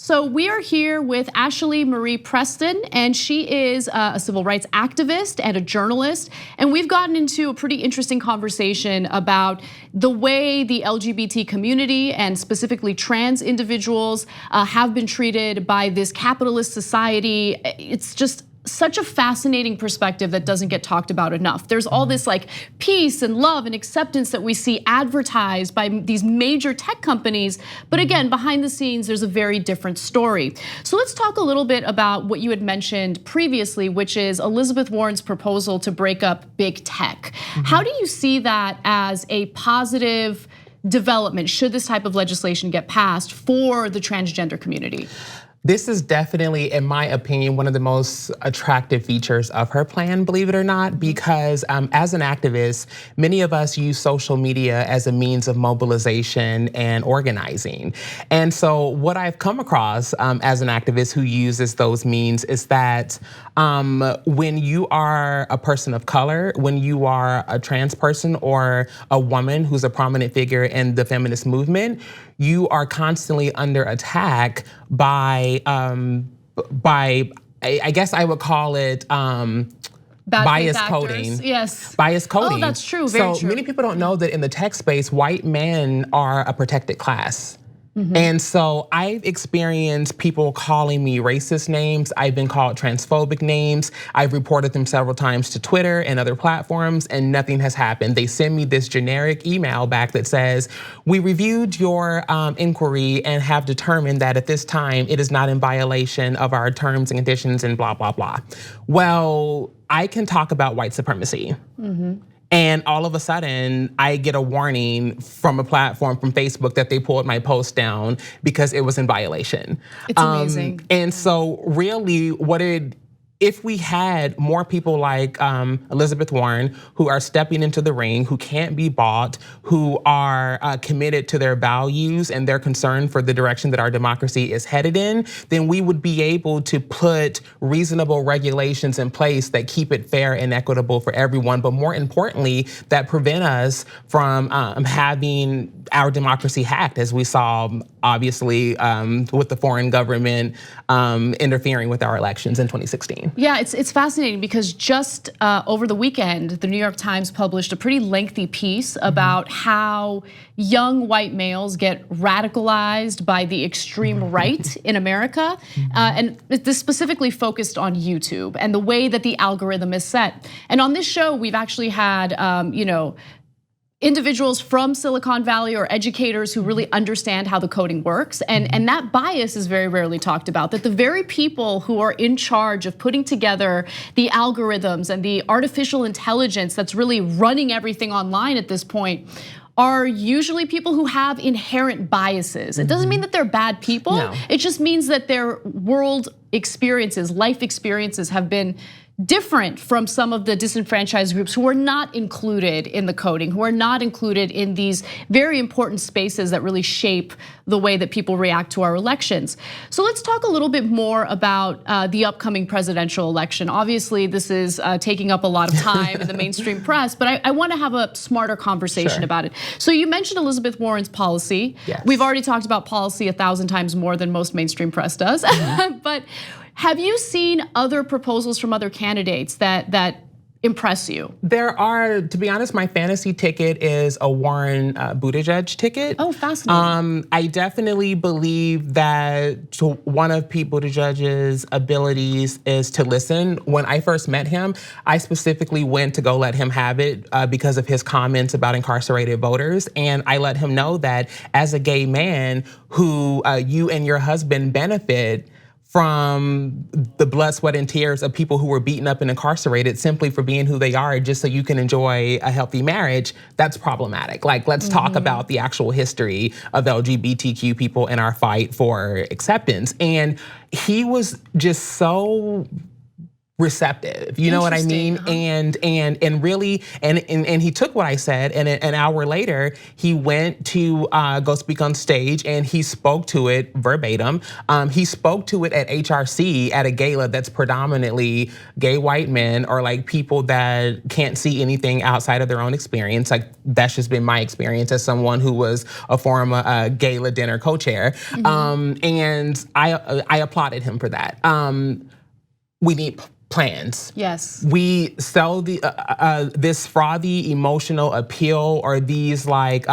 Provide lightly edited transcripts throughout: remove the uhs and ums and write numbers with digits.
So we are here with Ashlee Marie Preston, and she is a civil rights activist and a journalist. And we've gotten into a pretty interesting conversation about the way the LGBT community and specifically trans individuals have been treated by this capitalist society. It's just such a fascinating perspective that doesn't get talked about enough. There's all this like peace and love and acceptance that we see advertised by these major tech companies. But again, behind the scenes, there's a very different story. So let's talk a little bit about what you had mentioned previously, which is Elizabeth Warren's proposal to break up big tech. How do you see that as a positive development should this type of legislation get passed for the transgender community? This is definitely, in my opinion, one of the most attractive features of her plan, believe it or not, because as an activist, many of us use social media as a means of mobilization and organizing. And so what I've come across as an activist who uses those means is that when you are a person of color, when you are a trans person or a woman who's a prominent figure in the feminist movement, you are constantly under attack by I guess I would call it bias coding. Yes. Bias coding. Oh, that's true, very true. So many people don't know that in the tech space, white men are a protected class. And so I've experienced people calling me racist names. I've been called transphobic names. I've reported them several times to Twitter and other platforms, and nothing has happened. They send me this generic email back that says, we reviewed your inquiry and have determined that at this time it is not in violation of our terms and conditions and blah, blah, blah. Well, I can talk about white supremacy. And all of a sudden, I get a warning from a platform, from Facebook, that they pulled my post down because it was in violation. It's amazing. And so really if we had more people like Elizabeth Warren who are stepping into the ring, who can't be bought, who are committed to their values and their concern for the direction that our democracy is headed in, then we would be able to put reasonable regulations in place that keep it fair and equitable for everyone, but more importantly, that prevent us from having our democracy hacked, as we saw obviously with the foreign government interfering with our elections in 2016. Yeah, it's fascinating because just over the weekend, the New York Times published a pretty lengthy piece about how young white males get radicalized by the extreme right in America. And this specifically focused on YouTube and the way that the algorithm is set. And on this show, we've actually had, individuals from Silicon Valley or educators who really understand how the coding works. And that bias is very rarely talked about, that the very people who are in charge of putting together the algorithms and the artificial intelligence that's really running everything online at this point are usually people who have inherent biases. It doesn't mean that they're bad people. No. It just means that their world experiences, life experiences have been different from some of the disenfranchised groups who are not included in the coding, who are not included in these very important spaces that really shape the way that people react to our elections. So let's talk a little bit more about the upcoming presidential election. Obviously, this is taking up a lot of time in the mainstream press, but I want to have a smarter conversation about it. So you mentioned Elizabeth Warren's policy. Yes. We've already talked about policy 1,000 times more than most mainstream press does, but have you seen other proposals from other candidates that impress you? There are, to be honest, my fantasy ticket is a Warren Buttigieg ticket. Oh, fascinating. I definitely believe that one of Pete Buttigieg's abilities is to listen. When I first met him, I specifically went to go let him have it because of his comments about incarcerated voters. And I let him know that as a gay man who you and your husband benefit from the blood, sweat, and tears of people who were beaten up and incarcerated simply for being who they are, just so you can enjoy a healthy marriage, that's problematic. Like, let's talk about the actual history of LGBTQ people in our fight for acceptance. And he was just so receptive. You know what I mean? And really, and he took what I said, and an hour later, he went to go speak on stage, and he spoke to it verbatim. He spoke to it at HRC at a gala that's predominantly gay white men, or like people that can't see anything outside of their own experience. Like, that's just been my experience as someone who was a former gala dinner co-chair. And I applauded him for that. We need plans. Yes. We sell the this frothy emotional appeal, or these like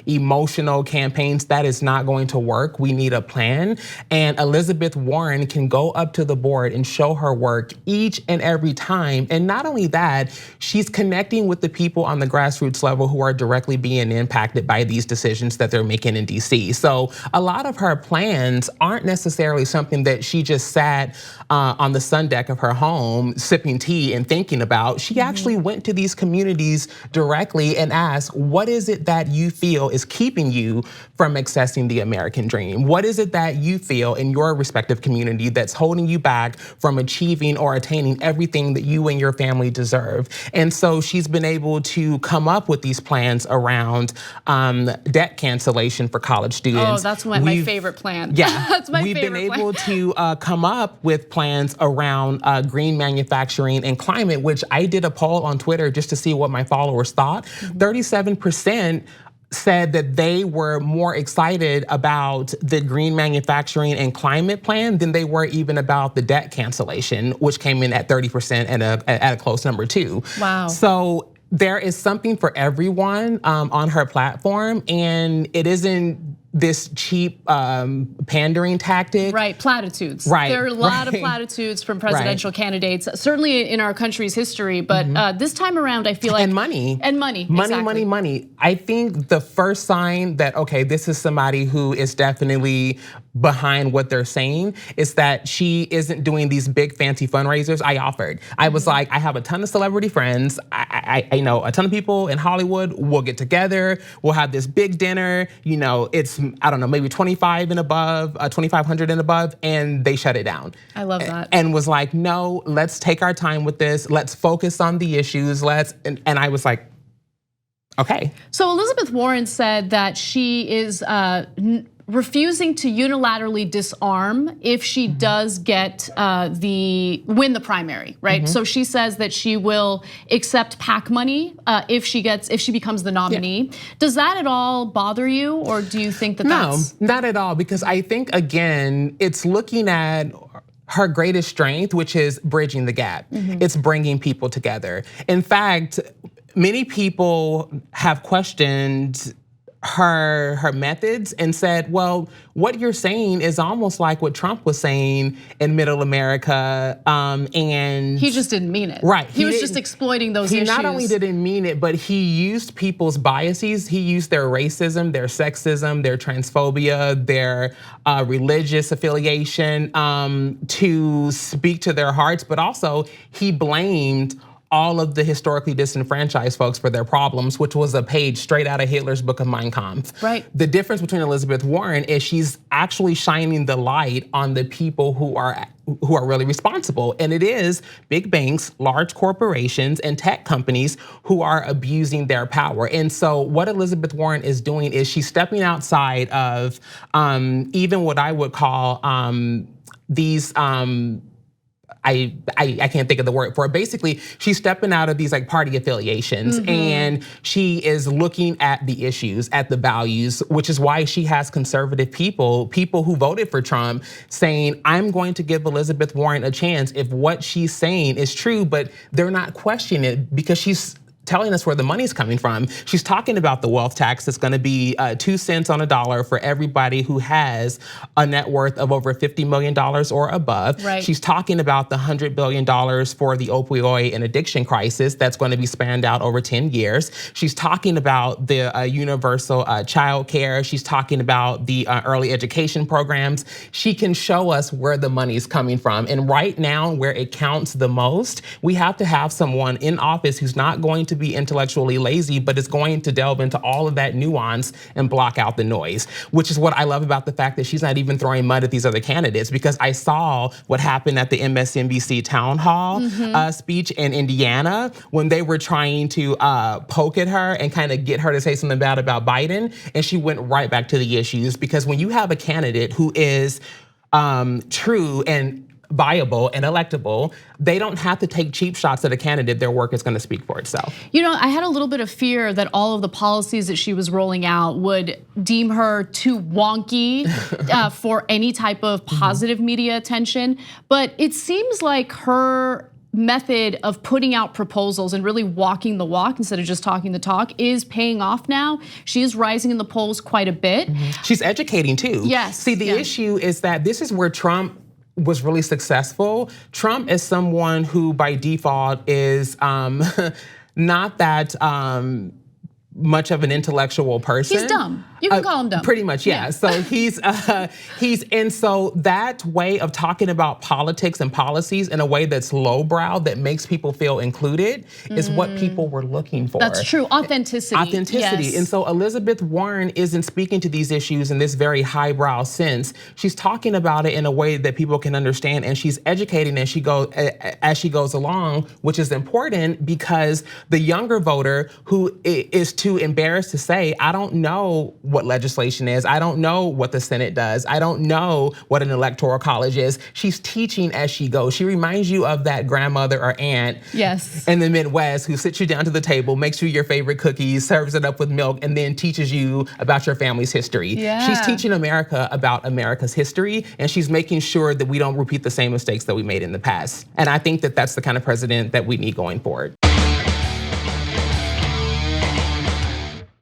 emotional campaigns. That is not going to work. We need a plan. And Elizabeth Warren can go up to the board and show her work each and every time. And not only that, she's connecting with the people on the grassroots level who are directly being impacted by these decisions that they're making in DC. So a lot of her plans aren't necessarily something that she just sat on the sun deck of her home sipping tea and thinking about. She actually went to these communities directly and asked, what is it that you feel is keeping you from accessing the American dream? What is it that you feel in your respective community that's holding you back from achieving or attaining everything that you and your family deserve? And so she's been able to come up with these plans around debt cancellation for college students. Oh, that's my favorite plan. Yeah, that's my we've favorite been able to come up with plans around green manufacturing and climate, which I did a poll on Twitter just to see what my followers thought. 37% said that they were more excited about the green manufacturing and climate plan than they were even about the debt cancellation, which came in at 30% and at a close number 2. Wow. So there is something for everyone on her platform, and it isn't this cheap pandering tactic. Right, platitudes. Right. There are a lot of platitudes from presidential candidates, certainly in our country's history, but this time around I feel like- And money. And money, Money, money. I think the first sign that, okay, this is somebody who is definitely behind what they're saying is that she isn't doing these big fancy fundraisers. I offered. I was like, I have a ton of celebrity friends. I know a ton of people in Hollywood. We'll get together. We'll have this big dinner. You know, it's, I don't know, maybe 25 and above, 2,500 and above, and they shut it down. I love that. And was like, no, let's take our time with this. Let's focus on the issues. And I was like, okay. So Elizabeth Warren said that she is refusing to unilaterally disarm if she does get win the primary, right? So she says that she will accept PAC money if she becomes the nominee. Yeah. Does that at all bother you, or do you think that that's? No, not at all, because I think, again, it's looking at her greatest strength, which is bridging the gap. It's bringing people together. In fact, many people have questioned her methods and said, well, what you're saying is almost like what Trump was saying in Middle America, and he just didn't mean it. Right. He was just exploiting those issues. He not only didn't mean it, but he used people's biases. He used their racism, their sexism, their transphobia, their religious affiliation to speak to their hearts, but also he blamed all of the historically disenfranchised folks for their problems, which was a page straight out of Hitler's book of Mein Kampf. Right. The difference between Elizabeth Warren is she's actually shining the light on the people who are really responsible. And it is big banks, large corporations, and tech companies who are abusing their power. And so what Elizabeth Warren is doing is she's stepping outside of even what I would call these I can't think of the word for it. Basically, she's stepping out of these like party affiliations and she is looking at the issues, at the values, which is why she has conservative people who voted for Trump saying, I'm going to give Elizabeth Warren a chance if what she's saying is true, but they're not questioning it because she's telling us where the money's coming from. She's talking about the wealth tax that's gonna be 2 cents on a dollar for everybody who has a net worth of over $50 million or above. Right. She's talking about the $100 billion for the opioid and addiction crisis that's gonna be spanned out over 10 years. She's talking about the universal child care. She's talking about the early education programs. She can show us where the money's coming from. And right now, where it counts the most, we have to have someone in office who's not going to to be intellectually lazy, but it's going to delve into all of that nuance and block out the noise, which is what I love about the fact that she's not even throwing mud at these other candidates, because I saw what happened at the MSNBC town hall speech in Indiana when they were trying to poke at her and kind of get her to say something bad about Biden, and she went right back to the issues. Because when you have a candidate who is true and viable and electable, they don't have to take cheap shots at a candidate. Their work is going to speak for itself. You know, I had a little bit of fear that all of the policies that she was rolling out would deem her too wonky for any type of positive media attention. But it seems like her method of putting out proposals and really walking the walk instead of just talking the talk is paying off now. She is rising in the polls quite a bit. She's educating too. Yes. See, the issue is that this is where Trump was really successful. Trump is someone who by default is not that much of an intellectual person. He's dumb. You can call him dumb. Pretty much, yeah. So and so that way of talking about politics and policies in a way that's lowbrow, that makes people feel included, is what people were looking for. That's true, authenticity. Authenticity, yes. And so Elizabeth Warren isn't speaking to these issues in this very highbrow sense. She's talking about it in a way that people can understand, and she's educating as she goes along, which is important because the younger voter who is too embarrassed to say, I don't know what legislation is. I don't know what the Senate does. I don't know what an electoral college is. She's teaching as she goes. She reminds you of that grandmother or aunt in the Midwest who sits you down to the table, makes you your favorite cookies, serves it up with milk, and then teaches you about your family's history. Yeah. She's teaching America about America's history, and she's making sure that we don't repeat the same mistakes that we made in the past. And I think that that's the kind of president that we need going forward.